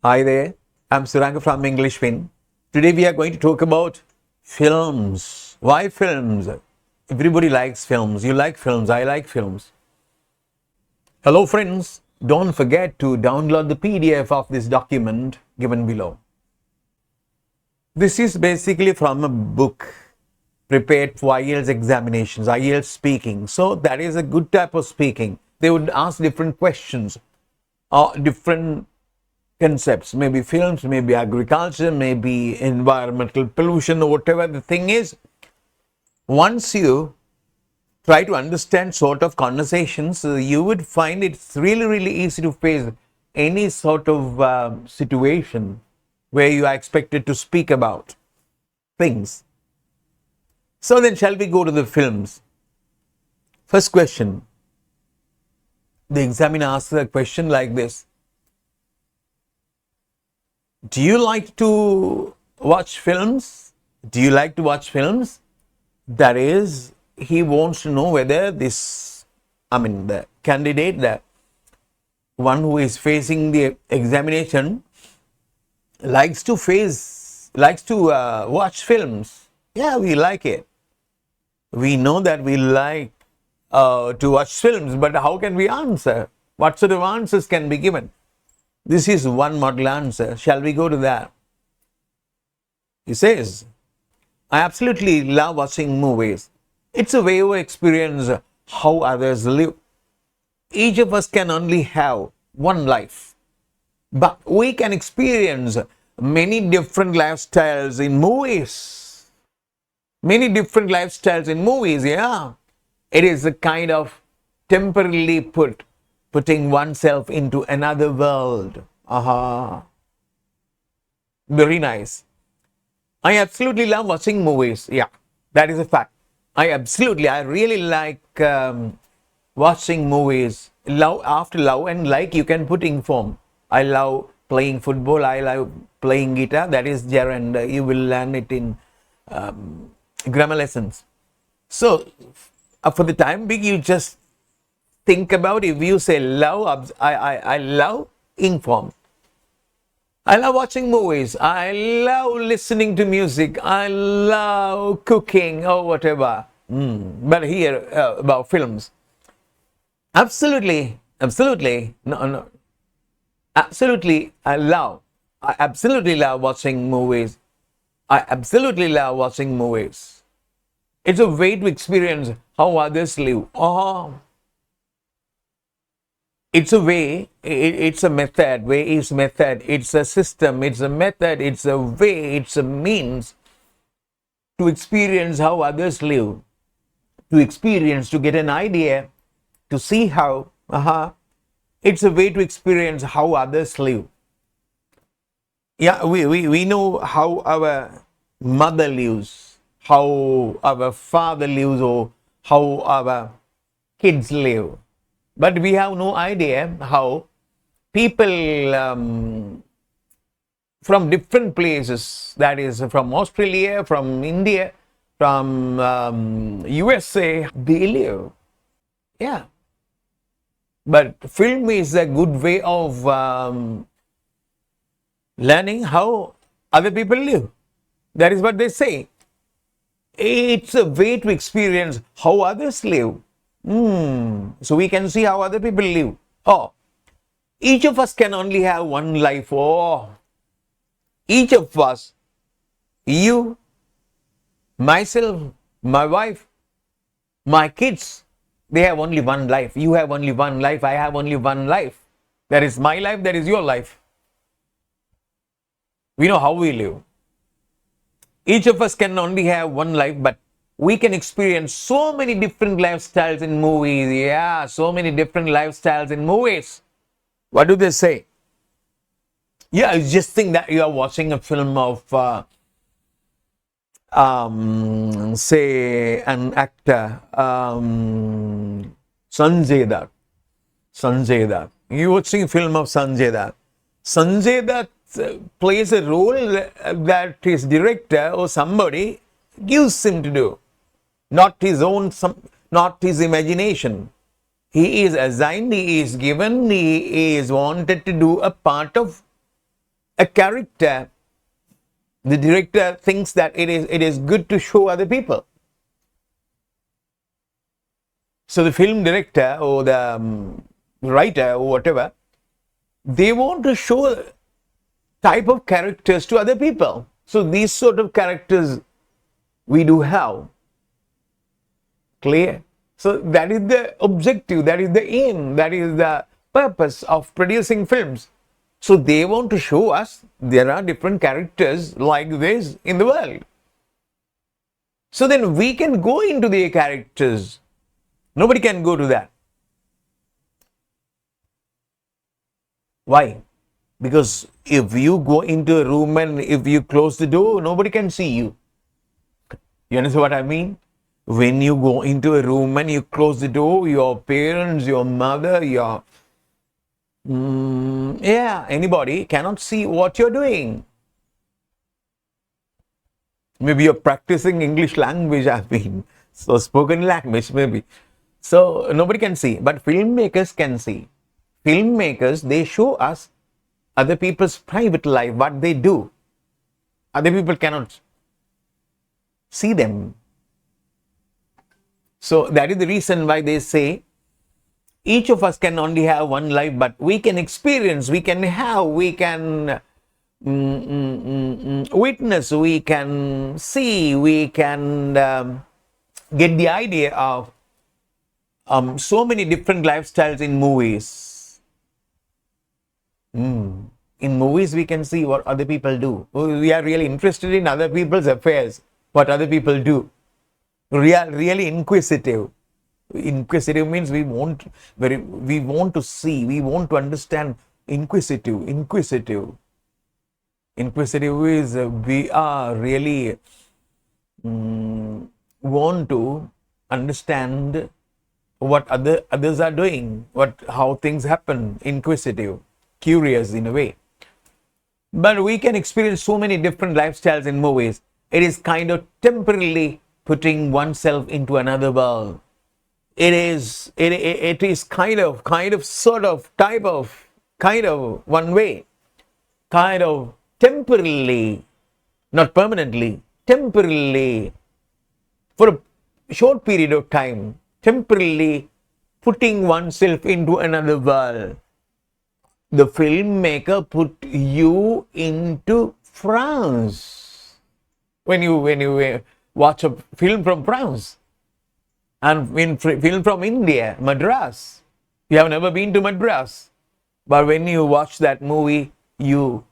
Hi there, I'm Suranga from English Win. Today we are going to talk about films. Why films? Everybody likes films. You like films, I like films. Hello friends, don't forget to download the PDF of this document given below. This is basically from a book prepared for IELTS examinations, IELTS speaking. So that is a good type of speaking. They would ask different questions or different concepts, maybe films, maybe agriculture, maybe environmental pollution, or whatever the thing is. Once you try to understand sort of conversations, you would find it's really easy to face any sort of situation where you are expected to speak about things. So then, shall we go to the films? First question. The examiner asks a question like this: do you like to watch films? Do you like to watch films? That is, he wants to know whether the candidate, the one who is facing the examination, likes to watch films. Yeah, we like it. We know that we like to watch films, but how can we answer? What sort of answers can be given? This is one model answer. Shall we go to that? He says, I absolutely love watching movies. It's a way to experience how others live. Each of us can only have one life, but we can experience many different lifestyles in movies. Many different lifestyles in movies, yeah. It is a kind of temporarily putting oneself into another world. Aha. Very nice. I absolutely love watching movies. Yeah, that is a fact. I really like watching movies. After love and like, you can put in form. I love playing football. I love playing guitar. That is gerund. You will learn it in grammar lessons. So, for the time being, you just think about, if you say love, I love inform. I love watching movies. I love listening to music. I love cooking or whatever. But here about films. Absolutely. No. Absolutely, I absolutely love watching movies. I absolutely love watching movies. It's a way to experience how others live. Oh, it's a way, it's a method. Way is method. It's a system. It's a method. It's a way. It's a means to experience how others live. To get an idea, to see how. It's a way to experience how others live. Yeah, we know how our mother lives, how our father lives, or how our kids live. But we have no idea how people from different places, that is from Australia, from India, from USA, they live. Yeah. But film is a good way of learning how other people live. That is what they say. It's a way to experience how others live. So we can see how other people live. Oh, each of us can only have one life. Oh, each of us, you, myself, my wife, my kids, they have only one life. You have only one life. I have only one life. That is my life. That is your life. We know how we live. Each of us can only have one life, but we can experience so many different lifestyles in movies. Yeah, so many different lifestyles in movies. What do they say? Yeah, I just think that you are watching a film of, say, an actor, Sanjay Dutt. Sanjay Dutt. You're watching a film of Sanjay Dutt. Sanjay Dutt plays a role that his director or somebody gives him to do, not his own, not his imagination. He is assigned, he is given, he is wanted to do a part of a character, the director thinks that it is good to show other people. So the film director or the writer or whatever, they want to show type of characters to other people. So these sort of characters we do have. Clear? So that is the objective, that is the aim, that is the purpose of producing films. So they want to show us there are different characters like this in the world. So then we can go into the characters. Nobody can go to that. Why? Because if you go into a room and if you close the door, nobody can see you. You understand what I mean? When you go into a room and you close the door, your parents, your mother, your anybody cannot see what you're doing. Maybe you're practicing English language, so spoken language maybe. So nobody can see, but filmmakers can see. Filmmakers, they show us other people's private life, what they do. Other people cannot see them. So that is the reason why they say each of us can only have one life, but we can experience, we can have, we can witness, we can see, we can get the idea of so many different lifestyles in movies. In movies, we can see what other people do. We are really interested in other people's affairs, what other people do. Really inquisitive. Inquisitive means we want to see, we want to understand. Inquisitive is we are really want to understand what others are doing, how things happen. Inquisitive, curious in a way. But we can experience so many different lifestyles in movies. It is kind of temporarily putting oneself into another world. It is kind of one way, kind of temporarily, not permanently, temporarily, for a short period of time, temporarily putting oneself into another world. The filmmaker put you into France. When you watch a film from France, and film from India, Madras. You have never been to Madras, but when you watch that movie, you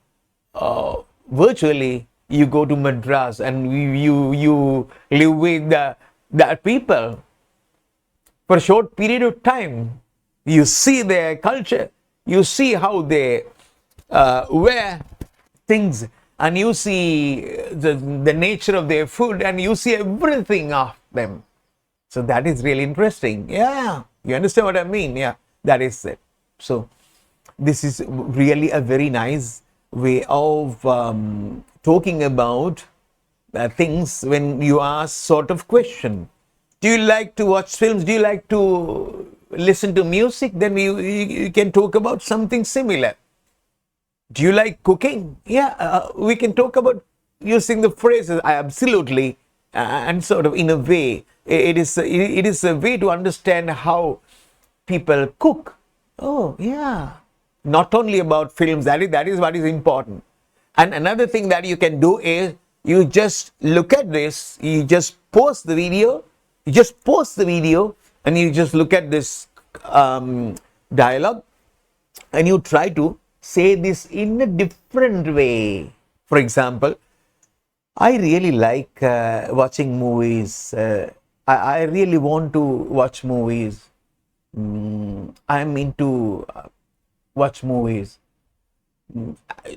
virtually you go to Madras and you live with that people for a short period of time. You see their culture, you see how they wear things, and you see the nature of their food, and you see everything of them. So that is really interesting. Yeah, you understand what I mean? Yeah, that is it. So this is really a very nice way of talking about things when you ask sort of question. Do you like to watch films? Do you like to listen to music? Then you can talk about something similar. Do you like cooking? Yeah, we can talk about using the phrases absolutely, and sort of in a way. It is a way to understand how people cook. Oh, yeah. Not only about films, that is what is important. And another thing that you can do is you just look at this, you just pause the video, and you just look at this dialogue, and you try to say this in a different way. For example, I really like watching movies. I really want to watch movies. I'm into watch movies.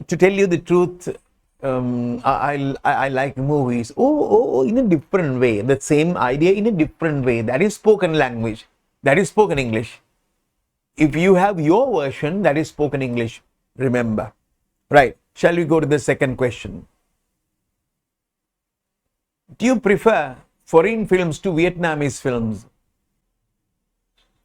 To tell you the truth, I like movies. Oh, in a different way. The same idea in a different way. That is spoken language. That is spoken English. If you have your version, that is spoken English. Remember. Right. Shall we go to the second question? Do you prefer foreign films to Vietnamese films?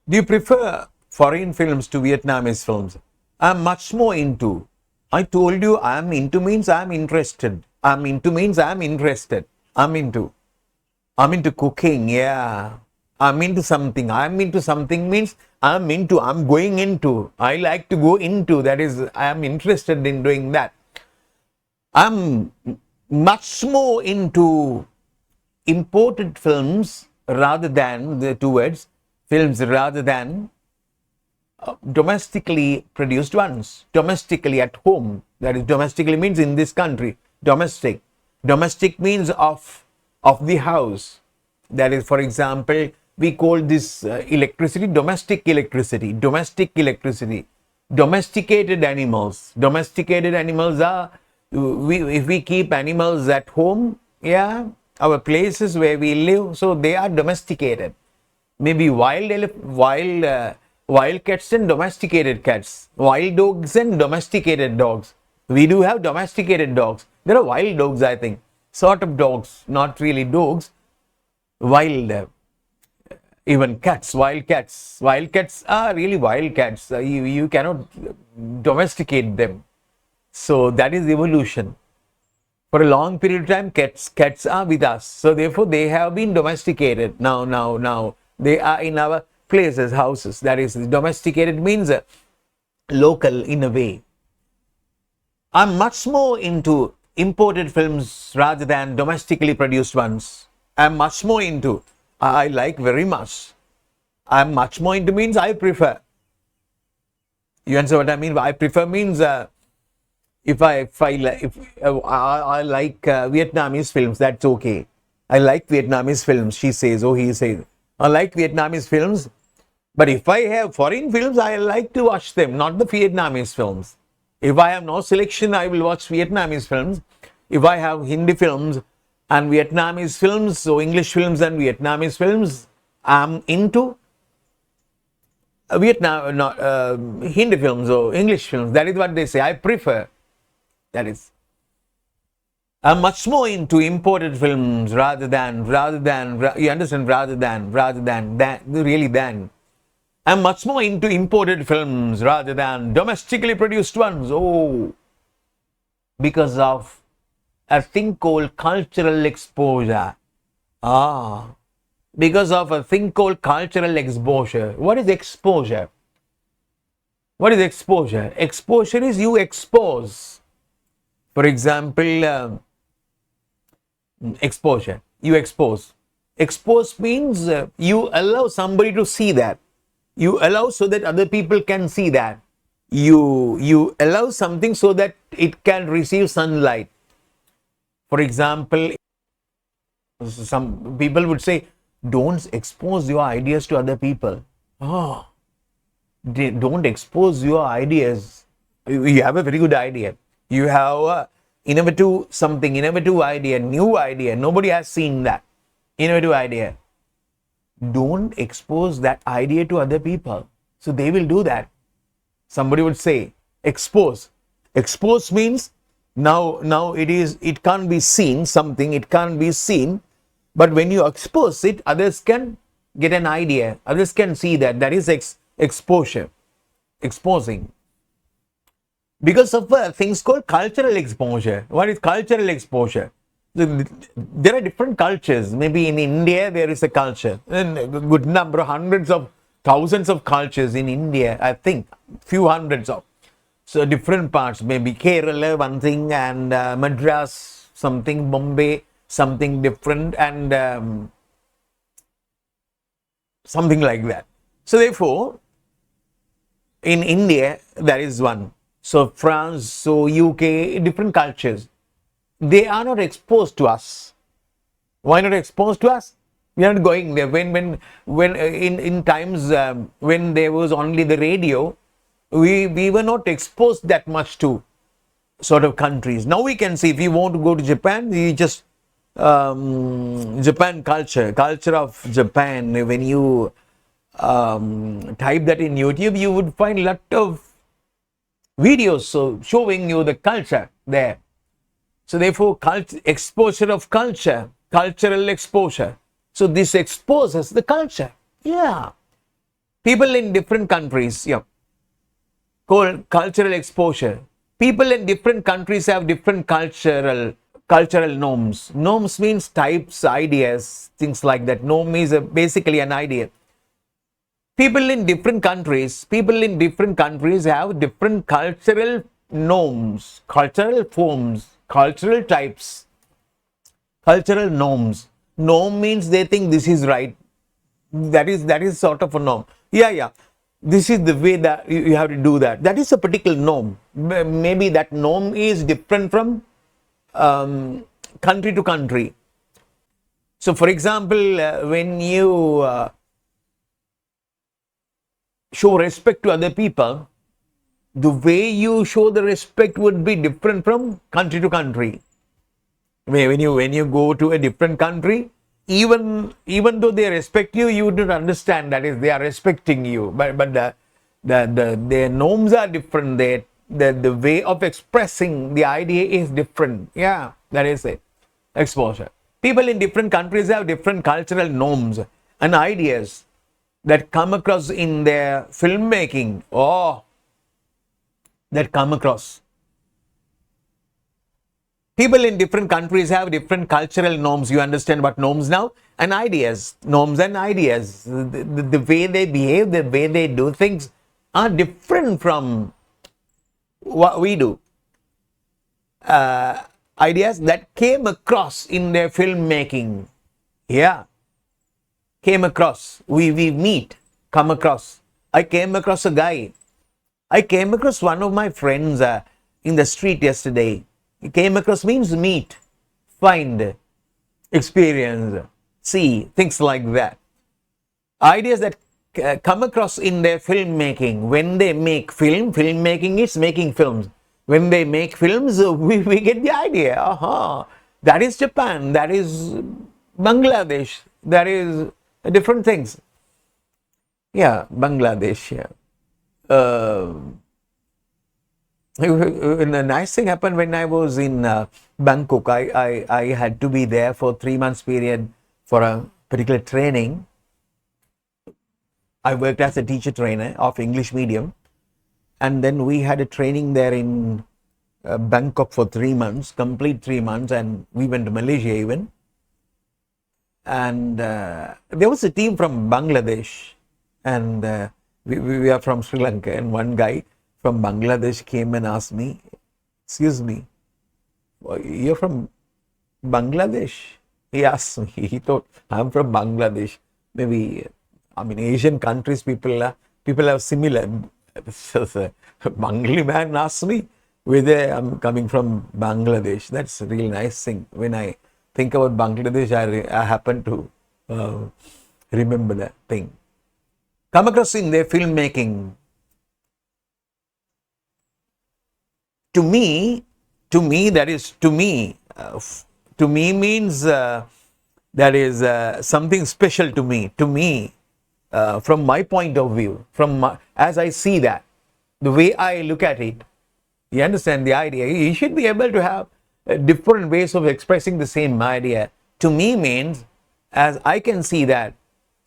Do you prefer foreign films to Vietnamese films? I'm much more into I told you I'm into means I'm interested. I'm into means I'm interested. I'm into. I'm into cooking, yeah. I'm into something. I'm into something means I'm going into. I like to go into. That is, I'm interested in doing that. I'm much more into imported films rather than the two words, films rather than domestically produced ones. Domestically at home. That is, domestically means in this country. Domestic. Domestic means of the house. That is, for example, we call this electricity domestic electricity. Domestic electricity. Domesticated animals. Domesticated animals are, if we keep animals at home, yeah, our places where we live, so they are domesticated. Maybe wild cats and domesticated cats, wild dogs and domesticated dogs. We do have domesticated dogs. There are wild dogs, I think, sort of dogs, not really dogs. Wild, even cats, wild cats. Wild cats are really wild cats. You cannot domesticate them. So that is evolution. For a long period of time, cats are with us. So therefore, they have been domesticated. Now, they are in our places, houses. That is, domesticated means local in a way. I'm much more into imported films rather than domestically produced ones. I'm much more into. I like very much. I'm much more into means I prefer. You understand what I mean? I prefer means if I like Vietnamese films, that's okay. I like Vietnamese films, she says, he says. I like Vietnamese films, but if I have foreign films, I like to watch them, not the Vietnamese films. If I have no selection, I will watch Vietnamese films. If I have Hindi films and Vietnamese films, so English films and Vietnamese films, I'm into Hindi films or English films. That is what they say. I prefer. That is. I'm much more into imported films rather than, you understand, rather than, really than. I'm much more into imported films rather than domestically produced ones. Oh, because of a thing called cultural exposure. Because of a thing called cultural exposure. What is exposure? What is exposure? Exposure is you expose. For example, exposure. You expose. Expose means you allow somebody to see that. You allow so that other people can see that. You allow something so that it can receive sunlight. For example, some people would say, don't expose your ideas to other people. Don't expose your ideas. You have a very good idea. You have innovative idea, new idea. Nobody has seen that. Innovative idea. Don't expose that idea to other people. So they will do that. Somebody would say, expose. Expose means now it can't be seen, something, it can't be seen. But when you expose it, others can get an idea. Others can see that. That is exposure. Exposing. Because of things called cultural exposure. What is cultural exposure? There are different cultures. Maybe in India, there is a culture. And a good number, hundreds of thousands of cultures in India, I think. Few hundreds of. So different parts. Maybe Kerala, one thing, and Madras, something, Bombay, something different, and something like that. So therefore, in India, there is one. So France, so UK, different cultures. They are not exposed to us. Why not exposed to us? We are not going there. When in times when there was only the radio, we were not exposed that much to sort of countries. Now we can see, if you want to go to Japan, you just Japan culture of Japan. When you type that in YouTube, you would find a lot of videos showing you the culture there. So therefore, exposure of culture, cultural exposure. So this exposes the culture. Yeah. People in different countries, called cultural exposure. People in different countries have different cultural norms. Norms means types, ideas, things like that. Norm is basically an idea. People in different countries have different cultural norms, cultural forms, cultural types, cultural norms. Norm means they think this is right. That is sort of a norm. Yeah. This is the way that you have to do that. That is a particular norm. Maybe that norm is different from country to country. So, for example, when you show respect to other people, the way you show the respect would be different from country to country. When you go to a different country, even though they respect you, you would not understand that is they are respecting you. But their norms are different. The way of expressing the idea is different. Yeah, that is it. Exposure. People in different countries have different cultural norms and ideas that come across in their filmmaking. That come across. People in different countries have different cultural norms. You understand what norms now? And ideas. Norms and ideas. The way they behave, the way they do things are different from what we do. Ideas that came across in their filmmaking. Yeah. Came across. We meet. Come across. I came across a guy. I came across one of my friends in the street yesterday. Came across means meet, find, experience, see, things like that. Ideas that come across in their filmmaking. When they make filmmaking is making films. When they make films, we get the idea. That is Japan, that is Bangladesh, that is different things. Yeah, Bangladesh, yeah. A nice thing happened when I was in Bangkok. I had to be there for 3 months period for a particular training. I worked as a teacher trainer of English medium, and then we had a training there in Bangkok for 3 months, complete 3 months, and we went to Malaysia even. And there was a team from Bangladesh, and we are from Sri Lanka, and one guy from Bangladesh came and asked me, "Excuse me, you're from Bangladesh?" He asked me. He thought I'm from Bangladesh. Maybe, Asian countries people have similar. So, Bengali man asked me whether I'm coming from Bangladesh. That's a really nice thing. When I think about Bangladesh, I happen to remember that thing. Come across in their filmmaking. To me, means that is something special to me. To me, from my point of view, as I see that, the way I look at it, you understand the idea. You should be able to have different ways of expressing the same idea. To me means, as I can see that,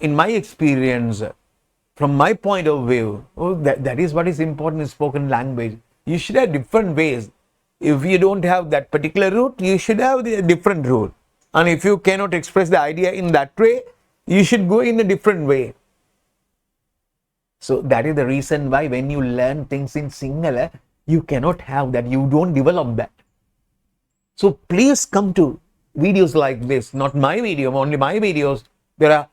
in my experience, from my point of view, that is what is important in spoken language. You should have different ways. If you don't have that particular route, you should have a different route. And if you cannot express the idea in that way, you should go in a different way. So that is the reason why when you learn things in Sinhala, you cannot have that. You don't develop that. So please come to videos like this, not my video, only my videos. There are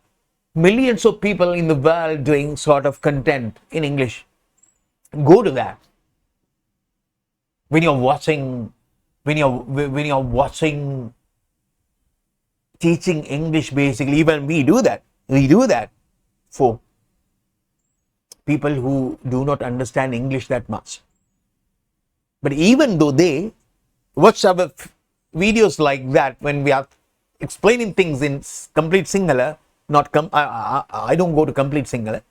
millions of people in the world doing sort of content in English. Go to that. When you're watching teaching English, basically, even we do that for people who do not understand English that much. But even though they watch our videos like that, when we are explaining things in complete Sinhala, I don't go to complete Sinhala,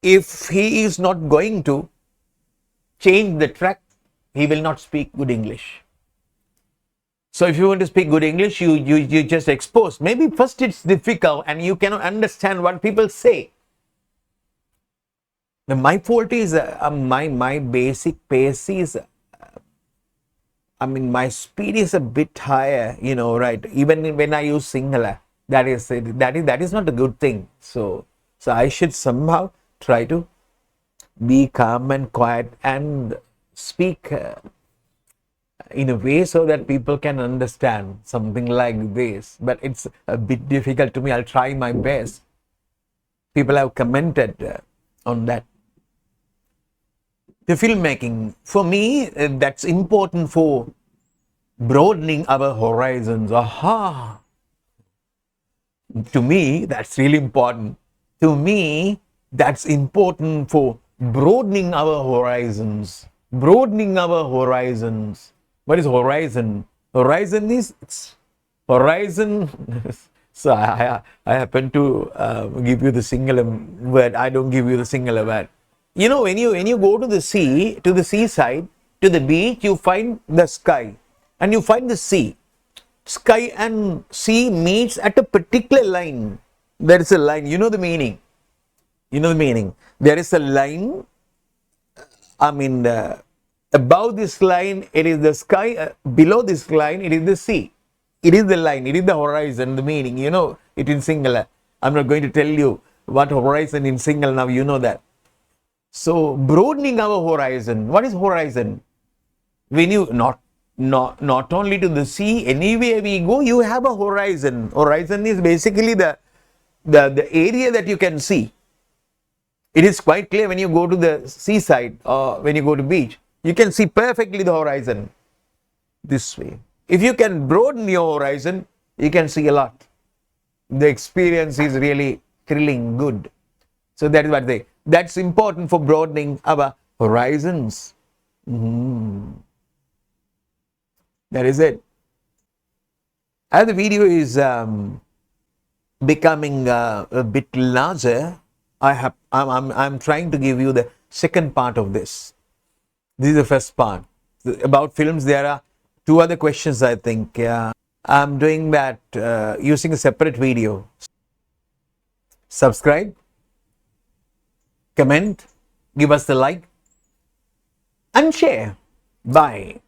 if he is not going to change the track, he will not speak good English. So if you want to speak good English, you just expose. Maybe first it's difficult and you cannot understand what people say. My fault is my basic pace is, my speed is a bit higher, right? Even when I use singular, that is not a good thing. So I should somehow try to be calm and quiet and speak in a way so that people can understand something like this. But it's a bit difficult to me. I'll try my best. People have commented on that. The filmmaking, for me, that's important for broadening our horizons. Aha! To me, that's really important. To me, that's important for broadening our horizons. Broadening our horizons. What is horizon? Horizon is horizon. So I happen to give you the singular word. I don't give you the singular word. When you go to the sea, to the seaside, to the beach, you find the sky and you find the sea. Sky and sea meets at a particular line. There is a line. You know the meaning. There is a line. Above this line, it is the sky. Below this line, it is the sea. It is the line. It is the horizon. The meaning. It in singular. I'm not going to tell you what horizon in single. Now you know that. So broadening our horizon. What is horizon? When you not only to the sea, anywhere we go, you have a horizon. Horizon is basically the area that you can see. It is quite clear when you go to the seaside or when you go to beach. You can see perfectly the horizon this way. If you can broaden your horizon, you can see a lot. The experience is really thrilling, good. So that is what that's important for broadening our horizons. That is it. As the video is becoming a bit larger, I'm trying to give you the second part of this. This is the first part. About films, there are two other questions, I think. I'm doing that using a separate video. Subscribe, comment, give us the like, and share. Bye.